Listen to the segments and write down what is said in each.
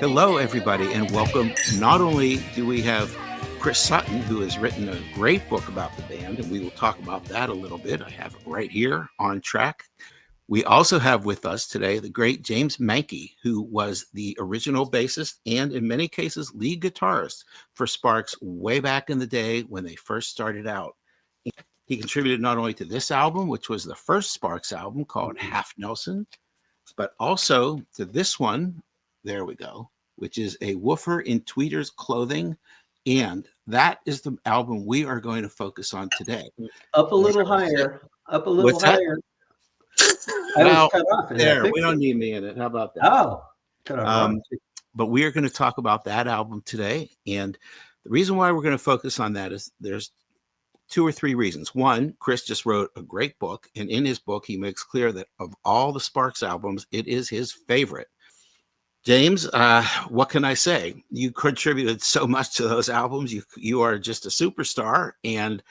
Hello, everybody, and welcome. Not only do we have Chris Sutton, who has written a great book about the band, and we will talk about that a little bit. I have it right here on track. We also have with us today the great James Mankey, who was the original bassist and, in many cases, lead guitarist for Sparks way back in the day when they first started out. He contributed not only to this album, which was the first Sparks album called Half Nelson, but also to this one, there we go, which is a Woofer in Tweeter's Clothing. And that is the album we are going to focus on today. Up a little higher. Up a little What's that? higher. I Well, was cut off in there, that we don't need me in it. How about that? Oh, cut off. But we are going to talk about that album today. And the reason why we're going to focus on that is there's two or three reasons. One, Chris just wrote a great book, and in his book, he makes clear that of all the Sparks albums, it is his favorite. James, what can I say? You contributed so much to those albums. You are just a superstar, and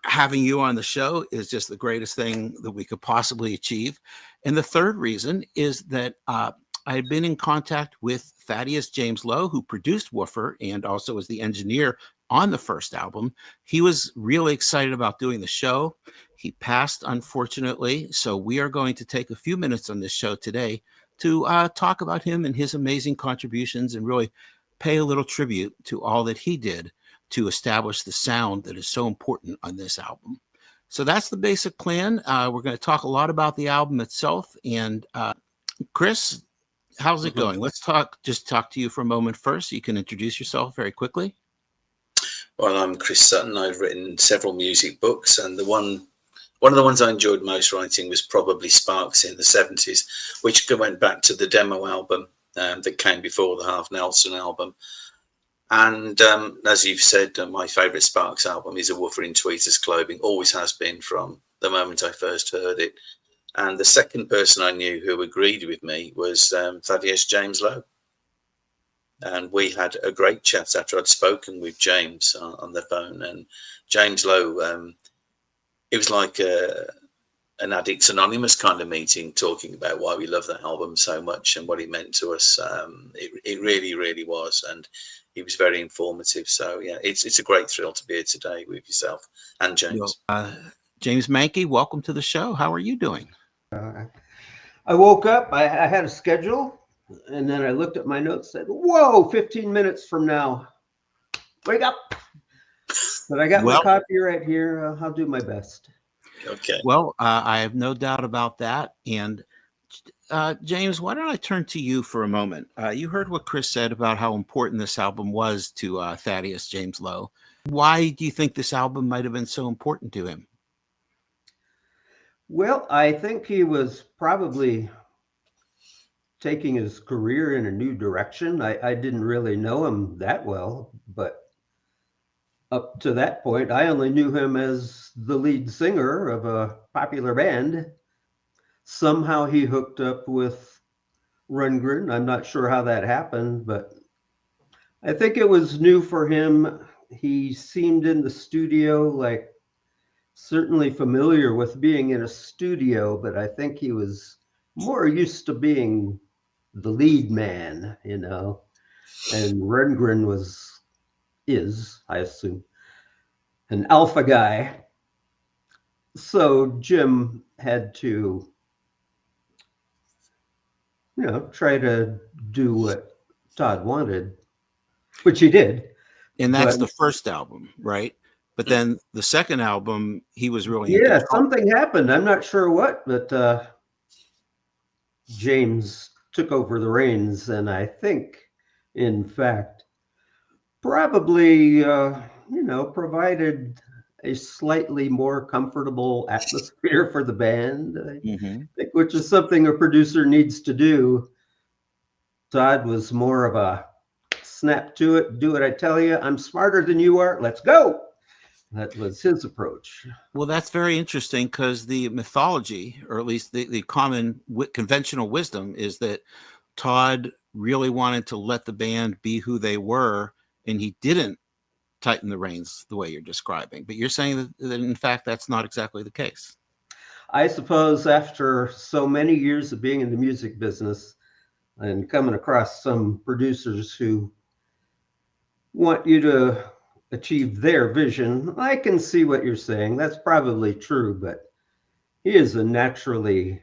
having you on the show is just the greatest thing that we could possibly achieve. And the third reason is that I had been in contact with Thaddeus James Lowe, who produced Woofer and also was the engineer on the first album. He was really excited about doing the show. He passed, unfortunately. So we are going to take a few minutes on this show today to talk about him and his amazing contributions and really pay a little tribute to all that he did to establish the sound that is so important on this album. So that's the basic plan. We're going to talk a lot about the album itself. And Chris, how's it going? Let's just talk to you for a moment first. You can introduce yourself very quickly. Well, I'm Chris Sutton. I've written several music books, and one of the ones I enjoyed most writing was probably Sparks in the 70s, which went back to the demo album that came before the Half Nelson album. And as you've said, my favourite Sparks album is A Woofer in Tweeter's Clothing, always has been from the moment I first heard it. And the second person I knew who agreed with me was Thaddeus James Lowe. And we had a great chat after I'd spoken with James on the phone. And James Lowe, it was like an Addicts Anonymous kind of meeting, talking about why we love that album so much and what it meant to us. It really, really was. And he was very informative. So, yeah, it's a great thrill to be here today with yourself and James. Well, James Mankey, welcome to the show. How are you doing? I woke up. I had a schedule. And then I looked at my notes and said, whoa, 15 minutes from now. Wake up. But I got my copy right here. I'll do my best. Okay. Well, I have no doubt about that. And James, why don't I turn to you for a moment? You heard what Chris said about how important this album was to Thaddeus James Lowe. Why do you think this album might have been so important to him? Well, I think he was probably taking his career in a new direction. I didn't really know him that well, but up to that point, I only knew him as the lead singer of a popular band. Somehow he hooked up with Rundgren. I'm not sure how that happened, but I think it was new for him. He seemed in the studio, like certainly familiar with being in a studio, but I think he was more used to being the lead man, you know, and Rundgren is, I assume, an alpha guy. So Jim had to, try to do what Todd wanted, which he did. And that's the first album, right? But then the second album, he was really something happened. I'm not sure what, but James took over the reins, and I think, in fact, probably, provided a slightly more comfortable atmosphere for the band, I think, which is something a producer needs to do. Todd was more of a snap to it, do what I tell you, I'm smarter than you are, let's go. That was his approach. Well, that's very interesting because the mythology, or at least the common conventional wisdom, is that Todd really wanted to let the band be who they were, and he didn't tighten the reins the way you're describing. But you're saying that in fact, that's not exactly the case. I suppose after so many years of being in the music business, and coming across some producers who want you to achieve their vision. I can see what you're saying. That's probably true, but he is a naturally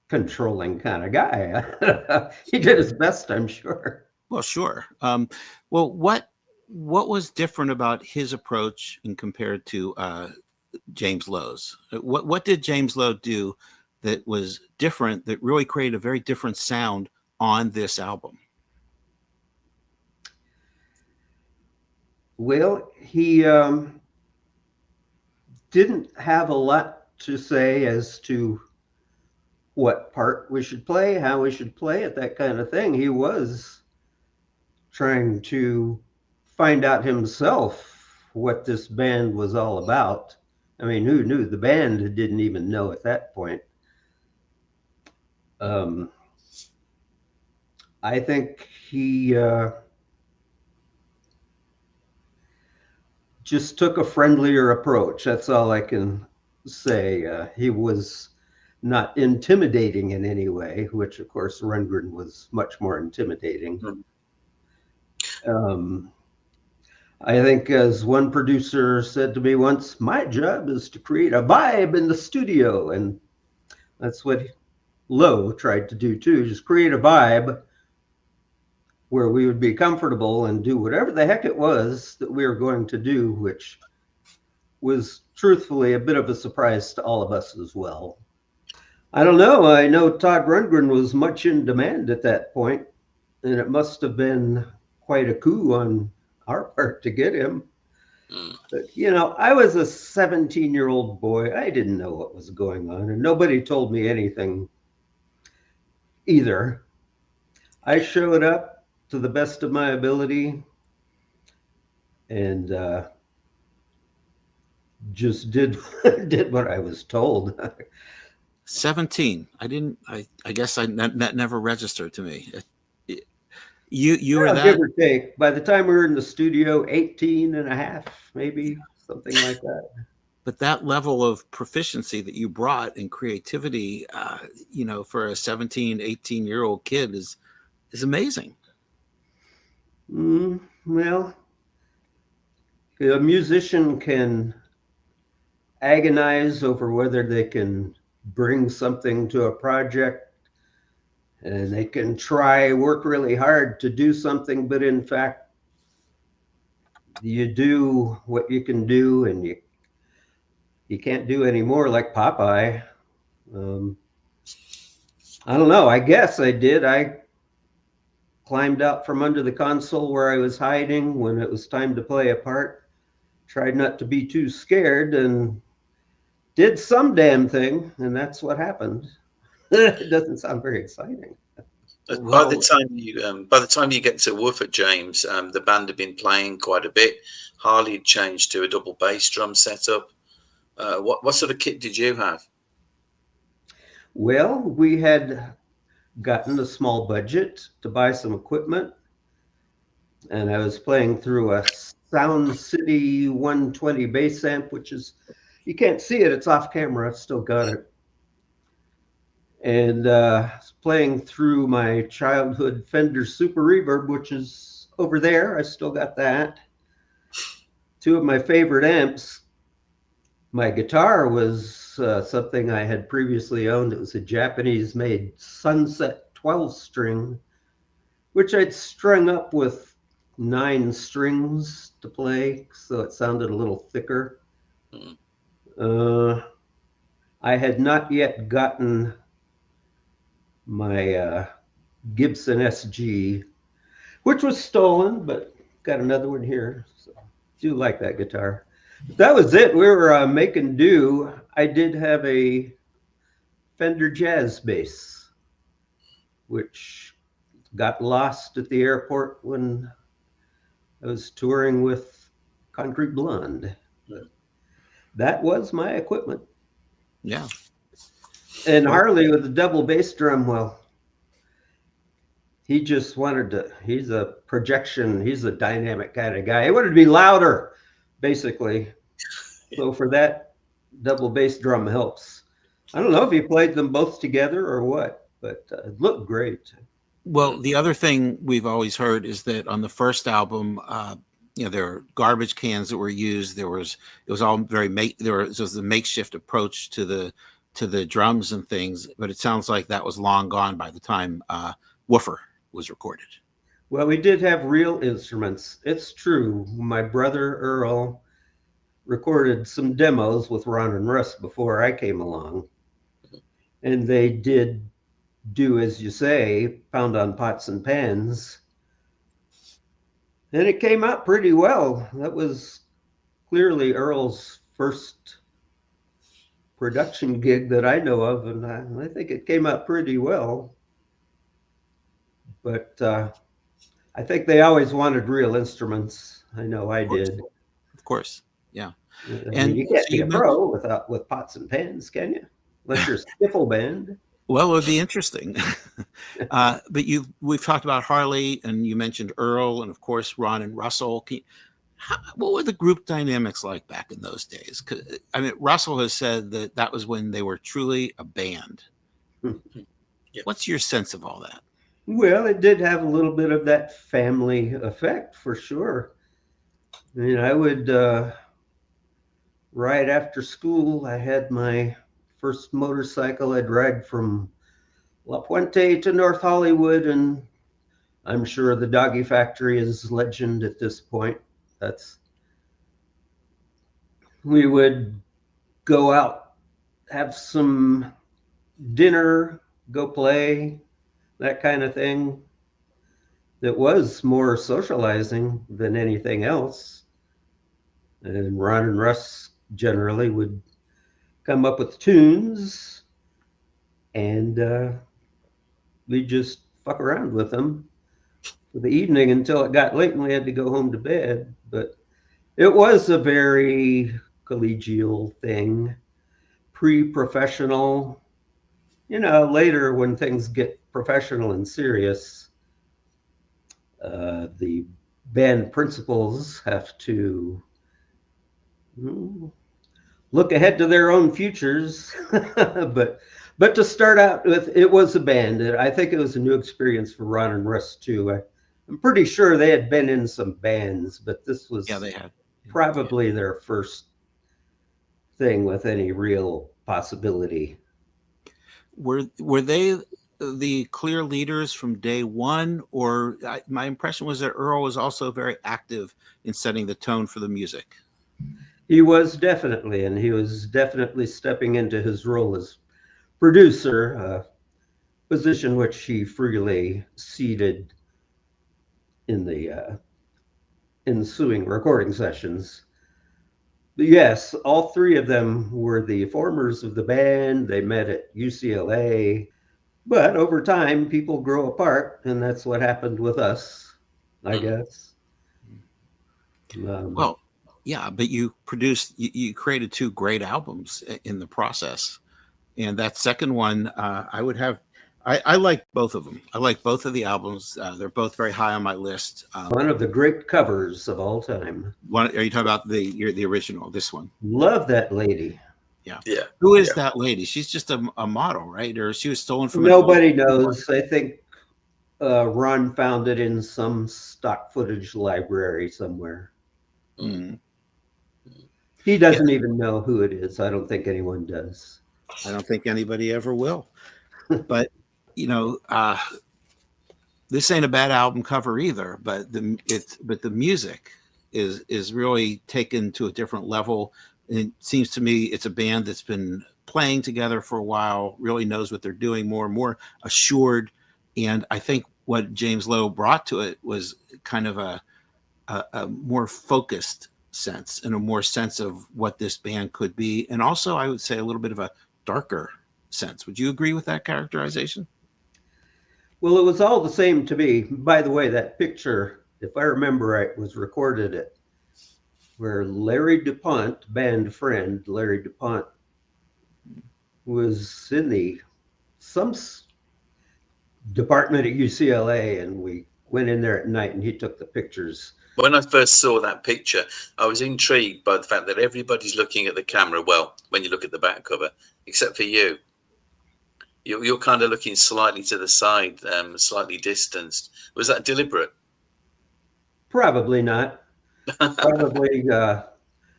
controlling kind of guy. He did his best, I'm sure. Well, sure. Well, what was different about his approach in compared to James Lowe's? What did James Lowe do that was different, that really created a very different sound on this album? Well, he didn't have a lot to say as to what part we should play, how we should play it, that kind of thing. He was trying to find out himself what this band was all about. I mean, who knew? The band didn't even know at that point. I think he just took a friendlier approach. That's all I can say. He was not intimidating in any way, which of course Rundgren was much more intimidating. I think, as one producer said to me once, my job is to create a vibe in the studio. And that's what Lowe tried to do too, just create a vibe where we would be comfortable and do whatever the heck it was that we were going to do, which was truthfully a bit of a surprise to all of us as well. I don't know. I know Todd Rundgren was much in demand at that point, and it must have been quite a coup on our part to get him. But, you know, I was a 17-year-old boy. I didn't know what was going on, and nobody told me anything either. I showed up to the best of my ability and just did what I was told. 17. I guess that never registered to me. You were that, give or take. By the time we were in the studio, 18 and a half, maybe, something like that. But that level of proficiency that you brought and creativity, for a 17, 18-year-old kid is amazing. Well, a musician can agonize over whether they can bring something to a project, and they can work really hard to do something, but in fact, you do what you can do, and you can't do any more, like Popeye. I don't know. I guess I did. I climbed out from under the console where I was hiding when it was time to play a part, tried not to be too scared, and did some damn thing, and that's what happened. It doesn't sound very exciting. By the time you get to Woofer, James, the band had been playing quite a bit. Harley had changed to a double bass drum setup. What sort of kit did you have? Well, we had gotten a small budget to buy some equipment, and I was playing through a Sound City 120 bass amp, which is, you can't see it, it's off camera, I've still got it. And playing through my childhood Fender Super Reverb, which is over there. I still got that. Two of my favorite amps. My guitar was something I had previously owned. It was a Japanese-made Sunset 12-string, which I'd strung up with 9 strings to play, so it sounded a little thicker. I had not yet gotten my Gibson SG, which was stolen, but got another one here. So do like that guitar. But that was it. We were making do. I did have a Fender Jazz bass, which got lost at the airport when I was touring with Concrete Blonde. But that was my equipment. Yeah. And Harley with the double bass drum, well, he just wanted to, he's a projection, he's a dynamic kind of guy. He wanted to be louder, basically. So for that, double bass drum helps. I don't know if he played them both together or what. but it looked great. Well, the other thing we've always heard is that on the first album, there were garbage cans that were used. It was all very there was a makeshift approach to the drums and things. But it sounds like that was long gone by the time Woofer was recorded. Well, we did have real instruments. It's true. My brother Earl recorded some demos with Ron and Russ before I came along. And they did do, as you say, pound on pots and pans. And it came out pretty well. That was clearly Earl's first production gig that I know of, and I think it came out pretty well. But I think they always wanted real instruments. I know I did. Of course, yeah. I mean, you can't be a pro with pots and pans, can you? Unless you're a skiffle band. Well, it would be interesting. But we've talked about Harley, and you mentioned Earl, and of course Ron and Russell. What were the group dynamics like back in those days? I mean, Russell has said that was when they were truly a band. Yep. What's your sense of all that? Well, it did have a little bit of that family effect for sure. I mean, I would, right after school, I had my first motorcycle. I'd ride from La Puente to North Hollywood, and I'm sure the Doggy Factory is legend at this point. We would go out, have some dinner, go play, that kind of thing. That was more socializing than anything else. And Ron and Russ generally would come up with tunes, and we'd just fuck around with them for the evening until it got late and we had to go home to bed. But it was a very collegial thing, pre-professional. Later when things get professional and serious, the band principals have to look ahead to their own futures. But to start out with, it was a band. I think it was a new experience for Ron and Russ too. I'm pretty sure they had been in some bands, but this was they had probably their first thing with any real possibility. Were they the clear leaders from day one, or my impression was that Earl was also very active in setting the tone for the music? He was definitely stepping into his role as producer, a position which he freely ceded in the ensuing recording sessions. But yes, all three of them were the formers of the band. They met at UCLA. But over time, people grow apart, and that's what happened with us, I guess. Well, yeah, but you created two great albums in the process. And that second one, I like both of them. I like both of the albums. They're both very high on my list. One of the great covers of all time. Are you talking about the original, this one? Love that lady. Yeah. Yeah. Who is that lady? She's just a model, right? Or she was stolen from... Nobody knows. I think Ron found it in some stock footage library somewhere. Mm. He doesn't even know who it is. I don't think anyone does. I don't think anybody ever will. But this ain't a bad album cover either. But the music is really taken to a different level. And it seems to me it's a band that's been playing together for a while, really knows what they're doing, more and more assured. And I think what James Lowe brought to it was kind of a more focused sense and a more sense of what this band could be. And also, I would say a little bit of a darker sense. Would you agree with that characterization? Well, it was all the same to me. By the way, that picture, if I remember right, was recorded at where Larry DuPont, band friend Larry DuPont, was in some department at UCLA, and we went in there at night and he took the pictures. When I first saw that picture, I was intrigued by the fact that everybody's looking at the camera. Well, when you look at the back cover, except for you. You're kind of looking slightly to the side, slightly distanced. Was that deliberate? Probably not. Probably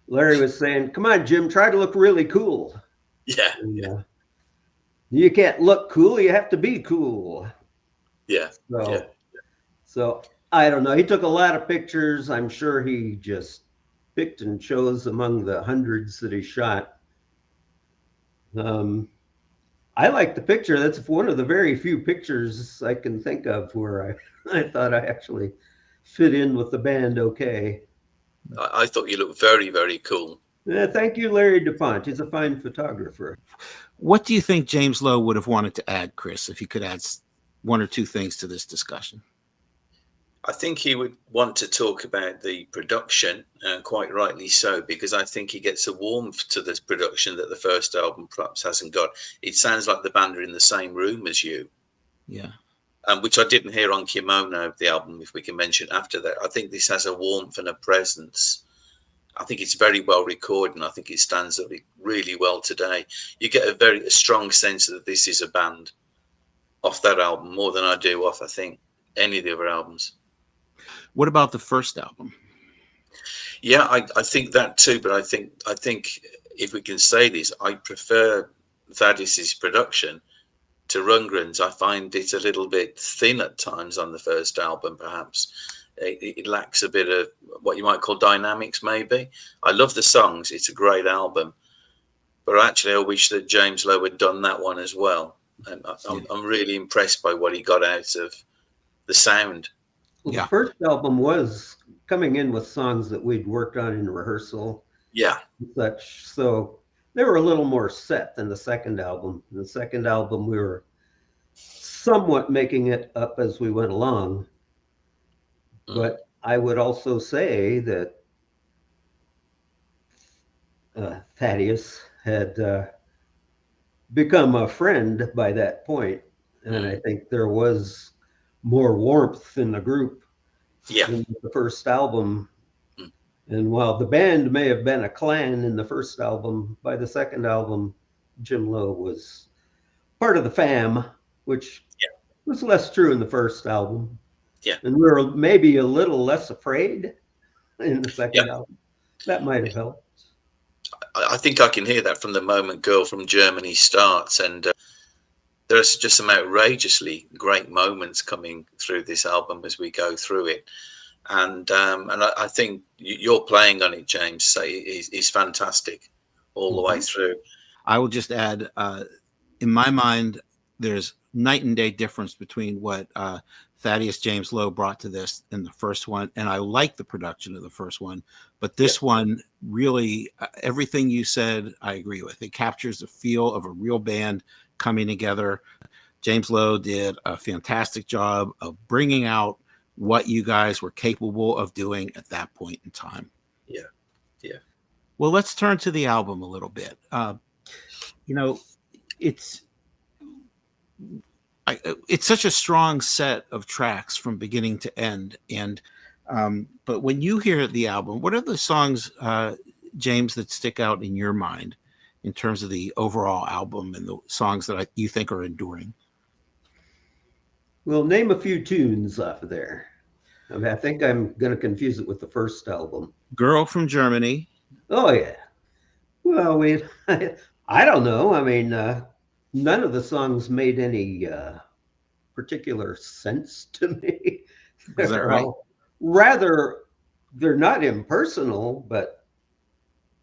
Larry was saying, "Come on, Jim, try to look really cool." Yeah, And, you can't look cool; you have to be cool. yeah, yeah. So I don't know. He took a lot of pictures. I'm sure he just picked and chose among the hundreds that he shot. I like the picture. That's one of the very few pictures I can think of where I thought I actually fit in with the band okay. I thought you looked very, very cool. Thank you, Larry DuPont. He's a fine photographer. What do you think James Lowe would have wanted to add, Chris, if he could add one or two things to this discussion? I think he would want to talk about the production, and quite rightly so, because I think he gets a warmth to this production that the first album perhaps hasn't got. It sounds like the band are in the same room as you. Yeah. Which I didn't hear on Kimono, the album, if we can mention after that. I think this has a warmth and a presence. I think it's very well recorded, and I think it stands up really well today. You get a strong sense that this is a band off that album, more than I do off, I think, any of the other albums. What about the first album? Yeah, I think that too, but I think if we can say this, I prefer Thaddeus's production to Rundgren's. I find it a little bit thin at times on the first album, perhaps. It lacks a bit of what you might call dynamics, maybe. I love the songs. It's a great album. But actually, I wish that James Lowe had done that one as well. And I'm really impressed by what he got out of the sound. Well, the first album was coming in with songs that we'd worked on in rehearsal. Yeah. Such. So they were a little more set than the second album. In the second album, we were somewhat making it up as we went along. But I would also say that Thaddeus had become a friend by that point. And I think there was more warmth in the group in the first album. And while the band may have been a clan in the first album, by the second album, Jim Lowe was part of the fam, which was less true in the first album. Yeah. And we were maybe a little less afraid in the second album. That might have helped. I think I can hear that from the moment Girl from Germany starts. And there's just some outrageously great moments coming through this album as we go through it. And I think you're playing on it, James, is fantastic all the way through. I will just add, in my mind, there's night and day difference between what Thaddeus James Lowe brought to this in the first one. And I like the production of the first one, but this one really, everything you said, I agree with. It captures the feel of a real band coming together. James Lowe did a fantastic job of bringing out what you guys were capable of doing at that point in time. Yeah. Yeah. Well, let's turn to the album a little bit. It's such a strong set of tracks from beginning to end. And but when you hear the album, what are the songs, James, that stick out in your mind in terms of the overall album and the songs that you think are enduring? Well, name a few tunes off of there. I think I'm going to confuse it with the first album. Girl from Germany. Oh, yeah. Well, I don't know. I mean, none of the songs made any particular sense to me. Is that right? Rather, they're not impersonal, but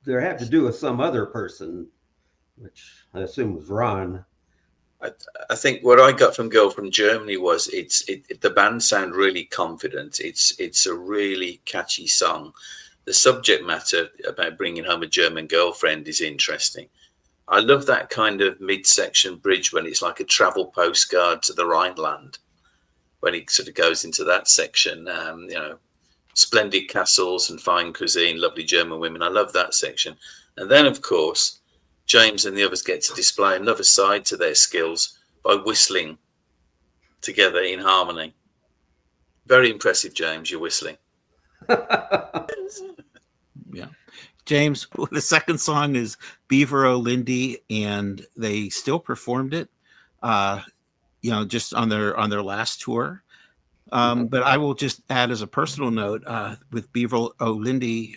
they have to do with some other person, which I assume was Ron. I think what I got from Girl from Germany was the band sound really confident. It's a really catchy song. The subject matter about bringing home a German girlfriend is interesting. I love that kind of midsection bridge when it's like a travel postcard to the Rhineland, when it sort of goes into that section. Splendid castles and fine cuisine, lovely German women. I love that section. And then, of course, James and the others get to display another side to their skills by whistling together in harmony. Very impressive, James, your whistling. Yeah. James, the second song is Beaver O'Lindy, and they still performed it just on their last tour. But I will just add as a personal note, with Beaver O'Lindy,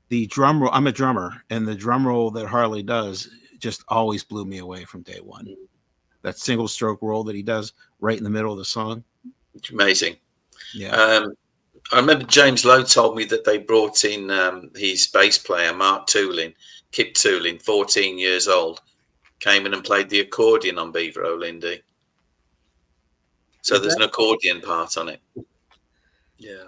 the drum roll. I'm a drummer, and the drum roll that Harley does just always blew me away from day one. That single stroke roll that he does right in the middle of the song. It's amazing. Yeah. I remember James Lowe told me that they brought in his bass player, Kip Tooling, 14 years old, came in and played the accordion on Beaver O'Lindy. So there's an accordion part on it. Yeah.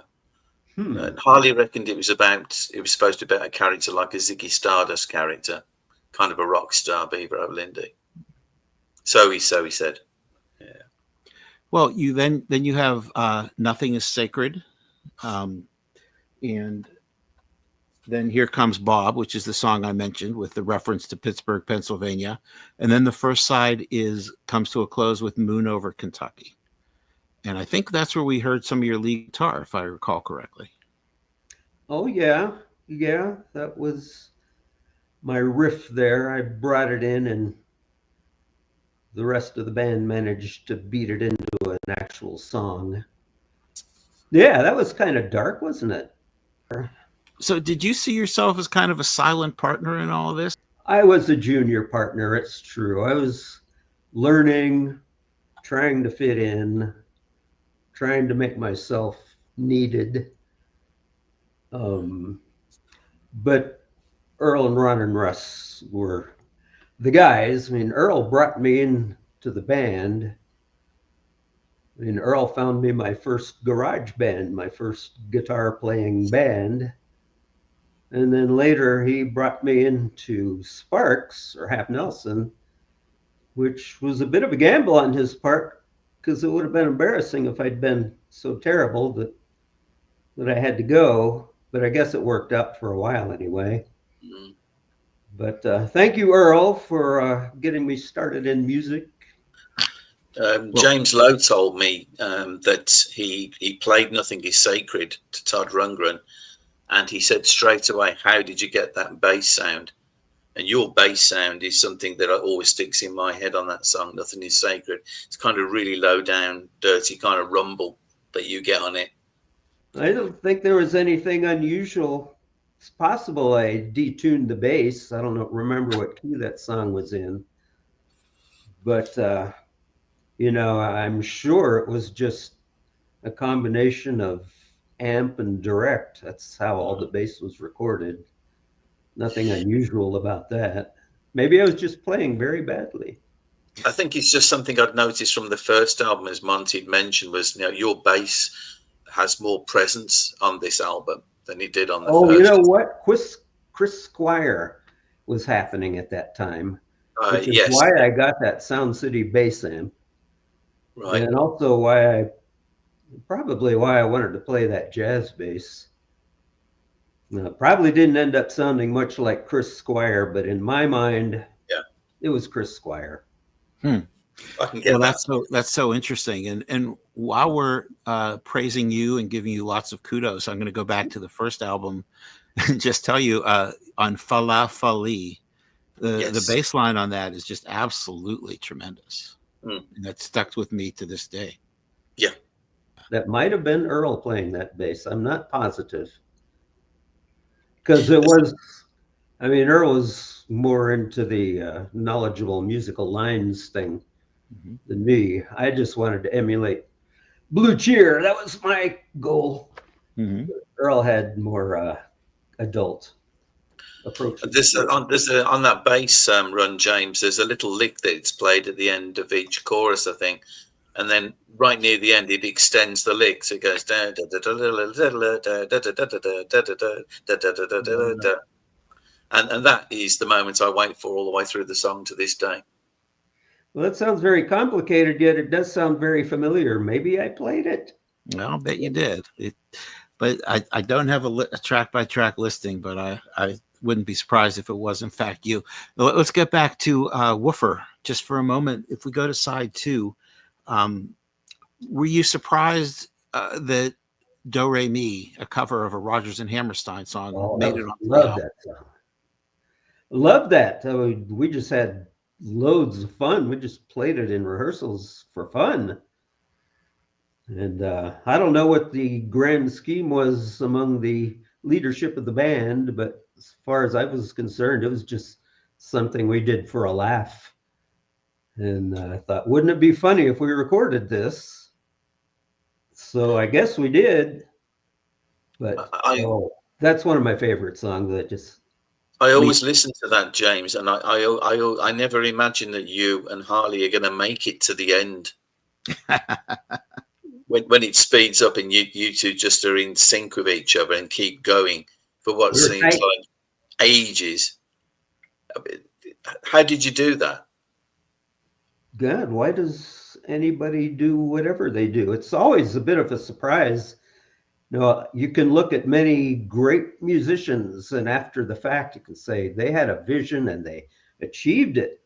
And Harley reckoned it was supposed to be about a character like a Ziggy Stardust character, kind of a rock star, Beaver O'Lindy. So he said. Yeah. Well, then you have Nothing is Sacred. And then Here Comes Bob, which is the song I mentioned with the reference to Pittsburgh, Pennsylvania. And then the first side comes to a close with Moon Over Kentucky. And I think that's where we heard some of your lead guitar, if I recall correctly. Oh, yeah. Yeah, that was my riff there. I brought it in, and the rest of the band managed to beat it into an actual song. Yeah, that was kind of dark, wasn't it? So did you see yourself as kind of a silent partner in all of this? I was a junior partner, it's true. I was learning, trying to fit in, trying to make myself needed. But Earl and Ron and Russ were the guys. I mean, Earl brought me into the band. I mean, Earl found me my first garage band, my first guitar playing band. And then later he brought me into Sparks, or Half Nelson, which was a bit of a gamble on his part, because it would have been embarrassing if I'd been so terrible that I had to go. But I guess it worked out for a while anyway. Mm-hmm. But thank you, Earl, for getting me started in music. James Lowe told me that he played Nothing is Sacred to Todd Rundgren, and he said straight away, "How did you get that bass sound?" And your bass sound is something that always sticks in my head on that song, Nothing is Sacred. It's kind of really low down, dirty kind of rumble that you get on it. I don't think there was anything unusual. It's possible I detuned the bass. I don't remember what key that song was in. But, I'm sure it was just a combination of amp and direct. That's how all the bass was recorded. Nothing unusual about that. Maybe I was just playing very badly. I think it's just something I'd noticed from the first album, as Monte had mentioned, was your bass has more presence on this album than he did on the first. Oh, you know what? Chris Squire was happening at that time, which is why I got that Sound City bass amp. Right. And also why I wanted to play that jazz bass. Probably didn't end up sounding much like Chris Squire, but in my mind, it was Chris Squire. That's so interesting. And while we're praising you and giving you lots of kudos, I'm going to go back to the first album and just tell you on Fala Fali, the bass line on that is just absolutely tremendous. And that stuck with me to this day. Yeah. That might have been Earl playing that bass. I'm not positive. Because Earl was more into the knowledgeable musical lines thing than me. I just wanted to emulate Blue Cheer. That was my goal. Mm-hmm. Earl had more adult approach. On that bass run, James, there's a little lick that's played at the end of each chorus, I think. And then right near the end, it extends the lick. So it goes down. And that is the moment I wait for all the way through the song to this day. Well, that sounds very complicated, yet it does sound very familiar. Maybe I played it. Well, I'll bet you did. But I don't have a track-by-track listing, but I wouldn't be surprised if it was, in fact, you. Let's get back to Woofer just for a moment. If we go to side 2, were you surprised that Do Re Mi, a cover of a Rodgers and Hammerstein song, made it on the album? That song. Love that. We just had loads of fun. We just played it in rehearsals for fun. And I don't know what the grand scheme was among the leadership of the band, but as far as I was concerned, it was just something we did for a laugh. And I thought, wouldn't it be funny if we recorded this? So I guess we did. But I that's one of my favorite songs that just I always listen to that, James, and I never imagine that you and Harley are going to make it to the end. When it speeds up and you two just are in sync with each other and keep going for what seems like ages. How did you do that? God, why does anybody do whatever they do? It's always a bit of a surprise. No, you can look at many great musicians, and after the fact, you can say they had a vision and they achieved it.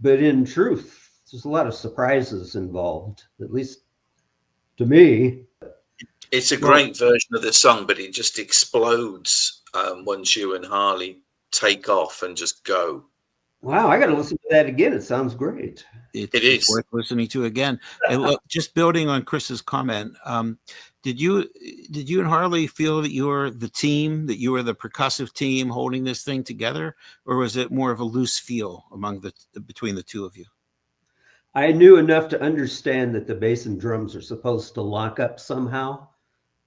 But in truth, there's a lot of surprises involved, at least to me. It's a great version of the song, but it just explodes once you and Harley take off and just go. Wow, I got to listen to that again. It sounds great. It's worth listening to again. And look, just building on Chris's comment, did you and Harley feel that you were the team, that you were the percussive team holding this thing together, or was it more of a loose feel between the two of you? I knew enough to understand that the bass and drums are supposed to lock up somehow.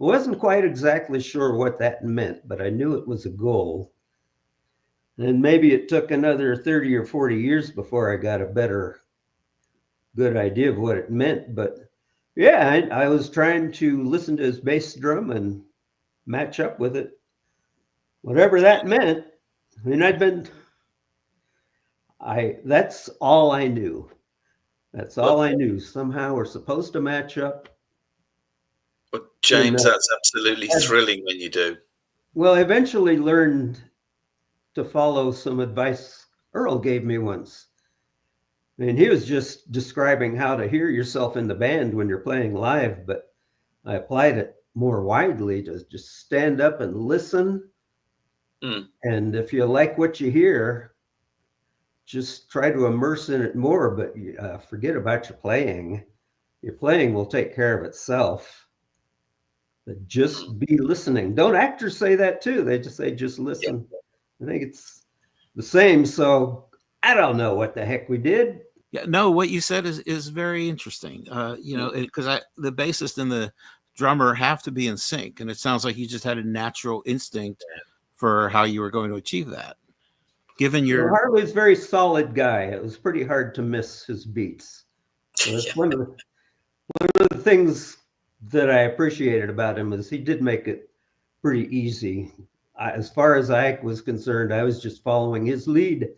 I wasn't quite exactly sure what that meant, but I knew it was a goal. And maybe it took another 30 or 40 years before I got a good idea of what it meant. But yeah, I was trying to listen to his bass drum and match up with it, whatever that meant. I mean, that's all I knew. That's all I knew. Somehow we're supposed to match up. But James, that's absolutely thrilling when you do. Well, I eventually learned to follow some advice Earl gave me once. And he was just describing how to hear yourself in the band when you're playing live, but I applied it more widely to just stand up and listen. And if you like what you hear, just try to immerse in it more, but forget about your playing. Your playing will take care of itself. But just be listening. Don't actors say that too? They just say, just listen. Yeah. I think it's the same. So I don't know what the heck we did. Yeah, no, what you said is very interesting. Because the bassist and the drummer have to be in sync, and it sounds like you just had a natural instinct for how you were going to achieve that. Given your Harley's a very solid guy, it was pretty hard to miss his beats. So that's one of the things that I appreciated about him is he did make it pretty easy. As far as I was concerned, I was just following his lead.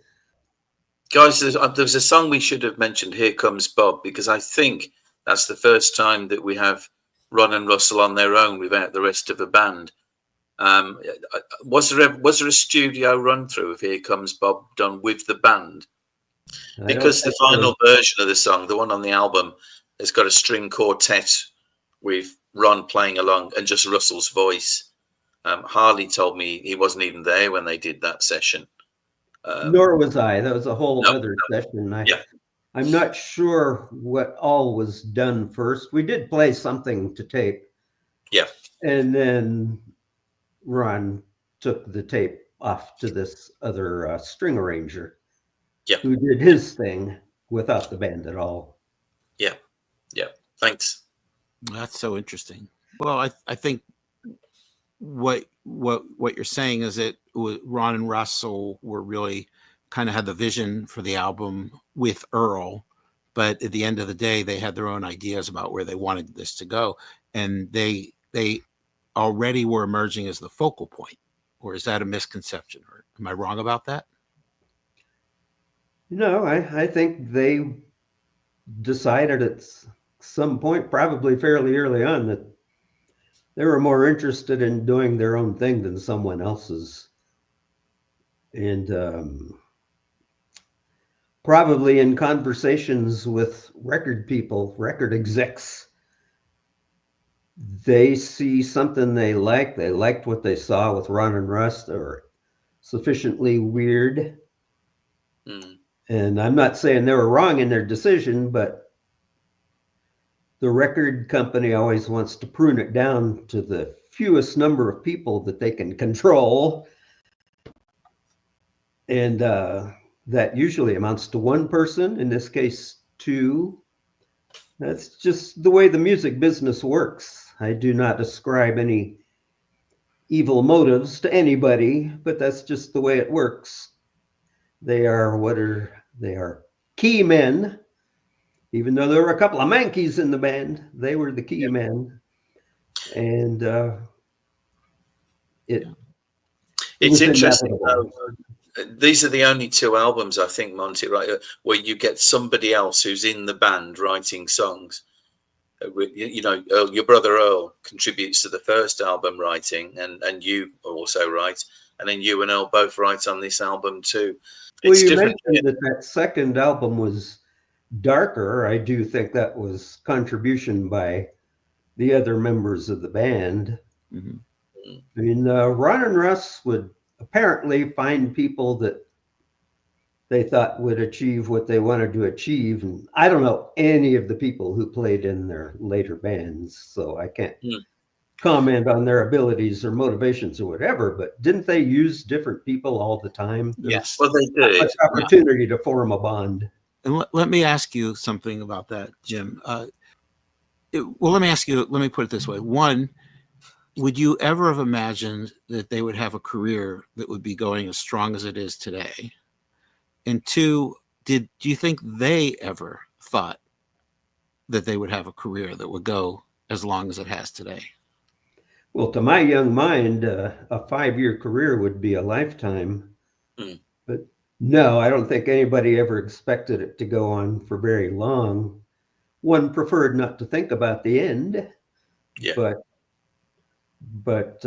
Guys, there's a song we should have mentioned, Here Comes Bob, because I think that's the first time that we have Ron and Russell on their own without the rest of the band. Was there a studio run through of Here Comes Bob done with the band? Because the final version of the song, the one on the album, has got a string quartet with Ron playing along and just Russell's voice. Harley told me he wasn't even there when they did that session. Nor was I. That was a whole other session. I'm not sure what all was done first. We did play something to tape. Yeah. And then Ron took the tape off to this other string arranger. Yeah. Who did his thing without the band at all. Yeah. Yeah. Thanks. That's so interesting. Well, I think what you're saying is that Ron and Russell were really kind of had the vision for the album with Earl, but at the end of the day, they had their own ideas about where they wanted this to go, and they already were emerging as the focal point. Or is that a misconception? Or am I wrong about that? No, I think they decided at some point, probably fairly early on, that they were more interested in doing their own thing than someone else's. And probably in conversations with record people, record execs, they see something they liked what they saw with Ron and Russ. They were sufficiently weird. And I'm not saying they were wrong in their decision, but the record company always wants to prune it down to the fewest number of people that they can control. And that usually amounts to one person, in this case, two. That's just the way the music business works. I do not ascribe any evil motives to anybody, but that's just the way it works. They are key men. Even though there were a couple of Mankeys in the band, they were the key men. And it it's was interesting inevitable. These are the only two albums, I think, Monte, right, where you get somebody else who's in the band writing songs. You know, your brother Earl contributes to the first album writing, and you also write, and then you and Earl both write on this album too. Well, It's you different. mentioned that second album was darker. I do think that was contribution by the other members of the band. Mhm. I mean, Ron and Russ would apparently find people that they thought would achieve what they wanted to achieve. And I don't know any of the people who played in their later bands, so I can't comment on their abilities or motivations or whatever, but didn't they use different people all the time? Yes. Well, they did. Opportunity to form a bond. And let me ask you something about that, Jim. Well, let me put it this way. One, would you ever have imagined that they would have a career that would be going as strong as it is today? And two, do you think they ever thought that they would have a career that would go as long as it has today? Well, to my young mind, a 5-year career would be a lifetime. But no, I don't think anybody ever expected it to go on for very long. One preferred not to think about the end. Yeah. But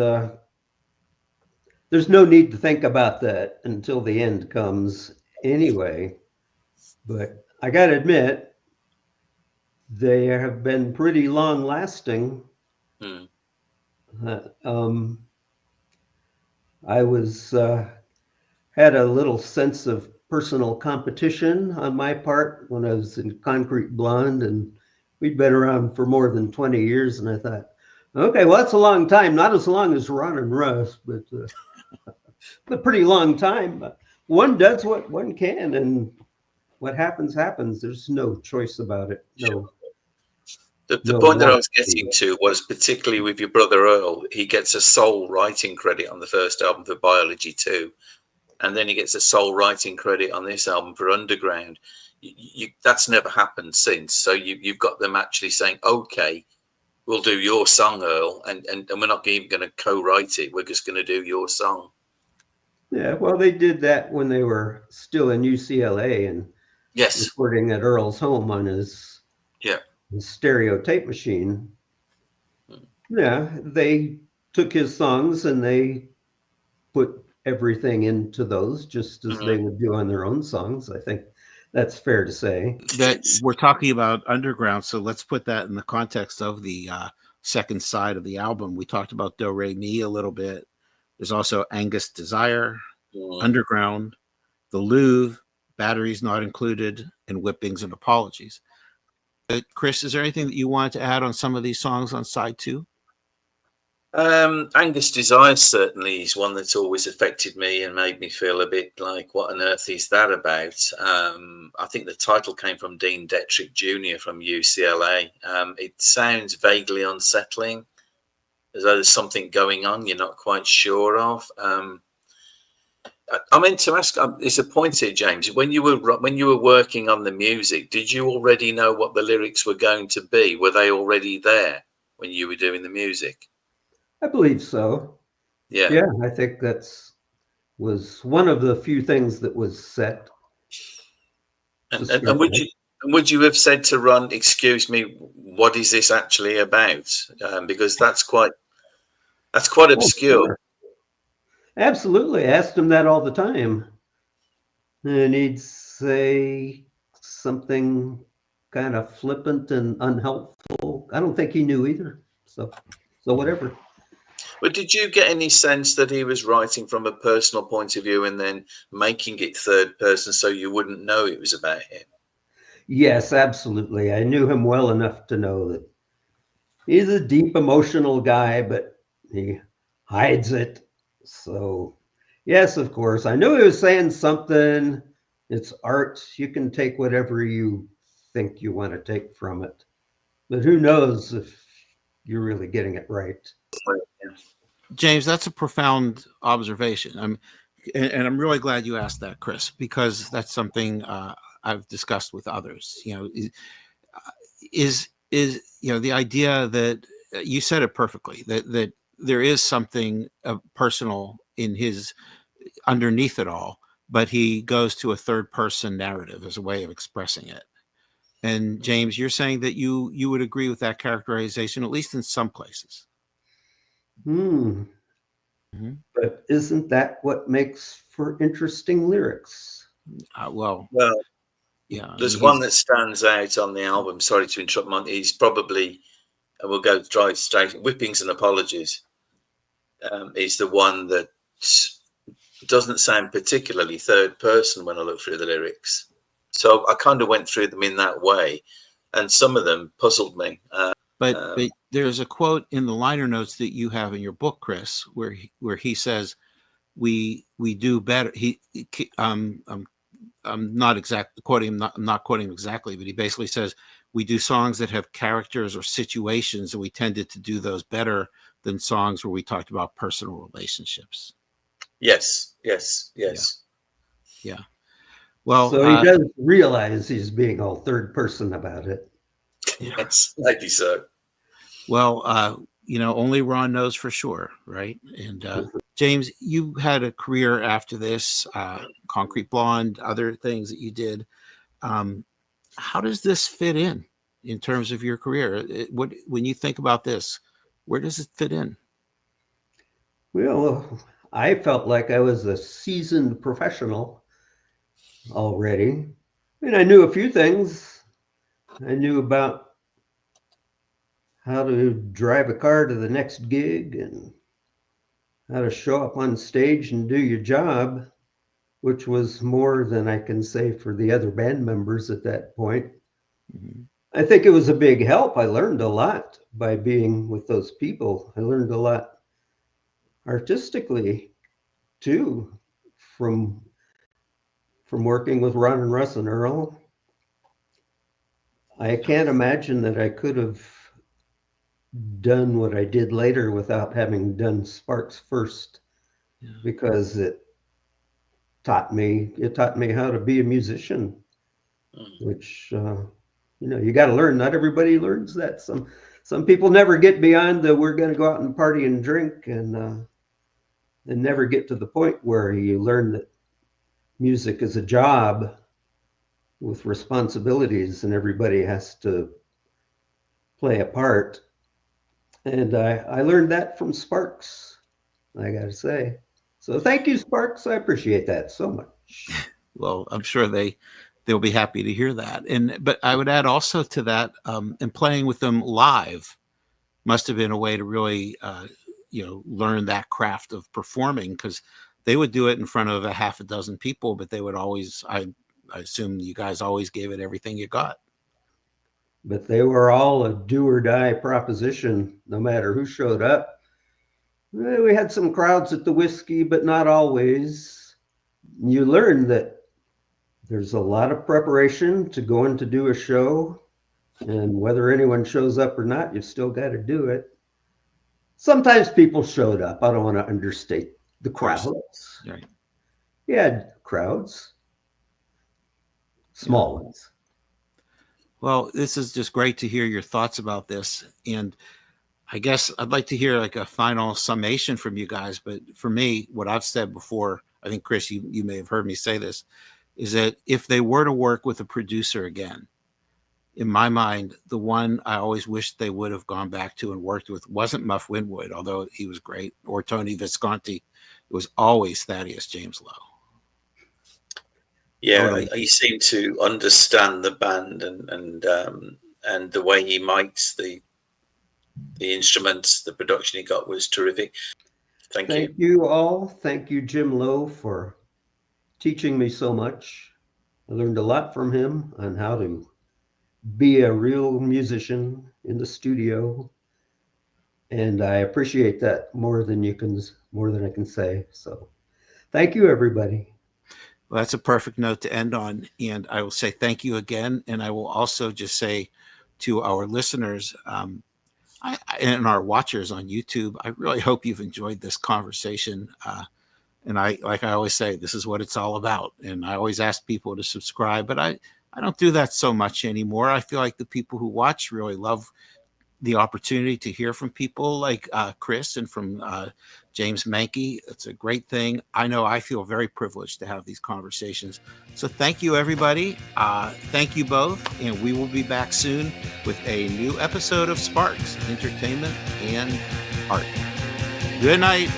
there's no need to think about that until the end comes anyway. But I got to admit, they have been pretty long lasting. I had a little sense of personal competition on my part when I was in Concrete Blonde, and we'd been around for more than 20 years. And I thought, okay, well, that's a long time. Not as long as Ron and Russ, but a pretty long time. But one does what one can, and what happens, happens. There's no choice about it. No. The point that I was getting to was particularly with your brother Earl, he gets a sole writing credit on the first album for Biology 2. And then he gets a sole writing credit on this album for Underground. That's never happened since. So you've got them actually saying, okay, we'll do your song, Earl, and we're not even going to co-write it. We're just going to do your song. Yeah, well, they did that when they were still in UCLA and recording at Earl's home on his stereo tape machine. Yeah, they took his songs and they put everything into those just as they would do on their own songs. I think that's fair to say. That we're talking about Underground, so let's put that in the context of the second side of the album. We talked about Do Re Mi a little bit. There's also Angus Desire, Underground, The Louvre, Batteries Not Included, and Whippings and Apologies. Chris, is there anything that you wanted to add on some of these songs on side 2? Angus Desire certainly is one that's always affected me and made me feel a bit like, what on earth is that about? I think the title came from Dean Detrick Jr. from UCLA. It sounds vaguely unsettling, as though there's something going on you're not quite sure of. I meant to ask, it's a point here, James. When you were working on the music, did you already know what the lyrics were going to be? Were they already there when you were doing the music? I believe so. Yeah, I think was one of the few things that was set. And would you have said to Ron, "Excuse me, what is this actually about?" Because that's quite obscure. Sure. Absolutely, I asked him that all the time, and he'd say something kind of flippant and unhelpful. I don't think he knew either. So whatever. But did you get any sense that he was writing from a personal point of view and then making it third person so you wouldn't know it was about him? Yes, absolutely. I knew him well enough to know that he's a deep emotional guy, but he hides it. So, yes, of course. I knew he was saying something. It's art. You can take whatever you think you want to take from it. But who knows if you're really getting it right? James, that's a profound observation. And I'm really glad you asked that, Chris, because that's something I've discussed with others. Is the idea that you said it perfectly, that there is something personal in his underneath it all, but he goes to a third person narrative as a way of expressing it. And James, you're saying that you would agree with that characterization, at least in some places. Hmm. Mm-hmm. But isn't that what makes for interesting lyrics? Well, yeah. There's one that stands out on the album. Sorry to interrupt, Monte. He's probably, and we'll go drive straight. Whippings and Apologies is the one that doesn't sound particularly third person when I look through the lyrics. So I kind of went through them in that way, and some of them puzzled me. But there's a quote in the liner notes that you have in your book, Chris, where he says, "We do better." I'm not exactly quoting him. I'm not quoting him exactly, but he basically says, "We do songs that have characters or situations, and we tended to do those better than songs where we talked about personal relationships." Yes. Yeah. Well, so he does realize he's being all third person about it. Yes, maybe so. Well, only Ron knows for sure, right? And James, you had a career after this, Concrete Blonde, other things that you did. How does this fit in terms of your career? When you think about this, where does it fit in? Well, I felt like I was a seasoned professional already. I mean, I knew a few things. I knew about how to drive a car to the next gig and how to show up on stage and do your job, which was more than I can say for the other band members at that point. Mm-hmm. I think it was a big help. I learned a lot by being with those people. I learned a lot artistically too from working with Ron and Russ and Earl. I can't imagine that I could have done what I did later without having done Sparks first, because it taught me how to be a musician, which you got to learn. Not everybody learns that. Some people never get beyond the we're going to go out and party and drink, and never get to the point where you learn that music is a job with responsibilities and everybody has to play a part. And I learned that from Sparks, I got to say. So thank you, Sparks. I appreciate that so much. Well, I'm sure they'll be happy to hear that. But I would add also to that, and playing with them live must have been a way to really, learn that craft of performing, because they would do it in front of a half a dozen people, but they would always, I assume you guys always gave it everything you got. But they were all a do or die proposition, no matter who showed up. We had some crowds at the Whiskey, but not always. You learn that there's a lot of preparation to going to do a show, and whether anyone shows up or not, you've still got to do it. Sometimes people showed up. I don't want to understate the crowds. Right. You had crowds, small ones. Well, this is just great to hear your thoughts about this. And I guess I'd like to hear like a final summation from you guys. But for me, what I've said before, I think, Chris, you may have heard me say this, is that if they were to work with a producer again, in my mind, the one I always wished they would have gone back to and worked with wasn't Muff Winwood, although he was great, or Tony Visconti. It was always Thaddeus James Lowe. Yeah, he seemed to understand the band and the way he makes the the instruments, the production he got was terrific. Thank you. Thank you all. Thank you, Jim Lowe, for teaching me so much. I learned a lot from him on how to be a real musician in the studio. And I appreciate that more than I can say. So thank you, everybody. Well, that's a perfect note to end on. And I will say thank you again. And I will also just say to our listeners and our watchers on YouTube, I really hope you've enjoyed this conversation. And like I always say, this is what it's all about. And I always ask people to subscribe, but I don't do that so much anymore. I feel like the people who watch really love the opportunity to hear from people like Chris and from James Mankey. It's a great thing. I know I feel very privileged to have these conversations. So thank you, everybody. Thank you both. And we will be back soon with a new episode of Sparks, Entertainment and Art. Good night.